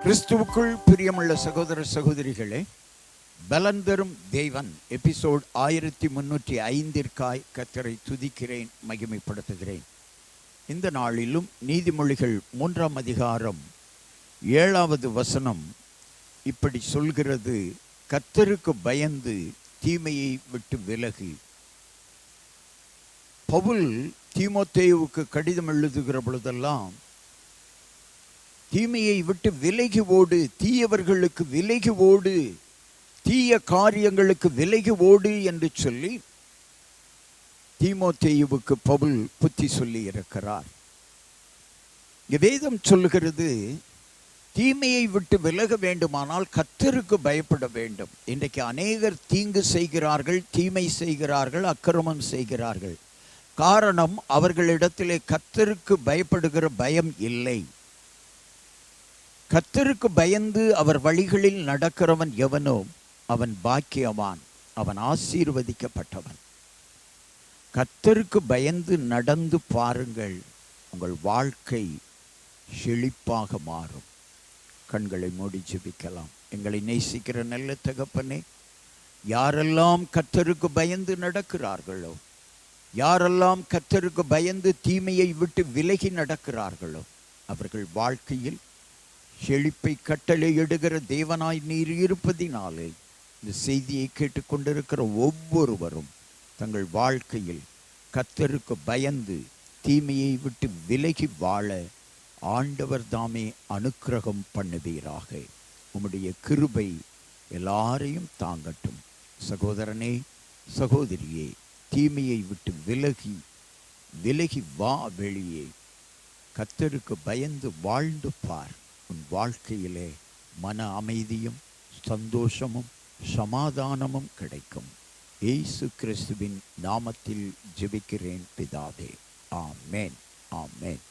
கிறிஸ்துவுக்குள் பிரியமுள்ள சகோதர சகோதரிகளே, பலன் தரும் தேவன் எபிசோட் 1305 கர்த்தரை துதிக்கிறேன், மகிமைப்படுத்துகிறேன். இந்த நாளிலும் நீதிமொழிகள் 3 அதிகாரம் 7வது வசனம் இப்படி சொல்கிறது: கர்த்தருக்கு பயந்து தீமையை விட்டு விலகு. பவுல் தீமோத்தேயுவுக்கு கடிதம் எழுதுகிற பொழுதெல்லாம் தீமையை விட்டு விலகி ஓடு, தீயவர்களுக்கு விலகி ஓடு, தீய காரியங்களுக்கு விலகி ஓடு என்று சொல்லி தீமோத்தேயுவுக்கு பவுல் புத்தி சொல்லி இருக்கிறார். வேதம் சொல்லுகிறது, தீமையை விட்டு விலக வேண்டுமானால் கர்த்தருக்கு பயப்பட வேண்டும். இன்றைக்கு அநேகர் தீங்கு செய்கிறார்கள், தீமை செய்கிறார்கள், அக்கிரமம் செய்கிறார்கள். காரணம், அவர்களிடத்திலே கர்த்தருக்கு பயப்படுகிற பயம் இல்லை. கர்த்தருக்கு பயந்து அவர் வழிகளில் நடக்கிறவன் எவனோ அவன் பாக்கியவான், அவன் ஆசீர்வதிக்கப்பட்டவன். கர்த்தருக்கு பயந்து நடந்து பாருங்கள், உங்கள் வாழ்க்கை செழிப்பாக மாறும். கண்களை மூடி ஜெபிக்கலாம். எங்களை நேசிக்கிற நல்ல தகப்பனே, யாரெல்லாம் கர்த்தருக்கு பயந்து நடக்கிறார்களோ, யாரெல்லாம் கர்த்தருக்கு பயந்து தீமையை விட்டு விலகி நடக்கிறார்களோ, அவர்கள் வாழ்க்கையில் செழிப்பை கட்டளையிடுகிற தேவனாய் நீர் இருப்பதினாலே இந்த செய்தியை கேட்டுக்கொண்டிருக்கிற ஒவ்வொருவரும் தங்கள் வாழ்க்கையில் கர்த்தருக்கு பயந்து தீமையை விட்டு விலகி வாழ ஆண்டவர் தாமே அனுக்கிரகம் பண்ணுவீராக. உம்முடைய கிருபை எல்லாரையும் தாங்கட்டும். சகோதரனே, சகோதரியே, தீமையை விட்டு விலகி வா வெளியே. கர்த்தருக்கு பயந்து வாழ்ந்து பார். உன் வாழ்க்கையிலே மன அமைதியும் சந்தோஷமும் சமாதானமும் கிடைக்கும். இயேசு கிறிஸ்துவின் நாமத்தில் ஜெபிக்கிறேன் பிதாவே. ஆமென், ஆமென்.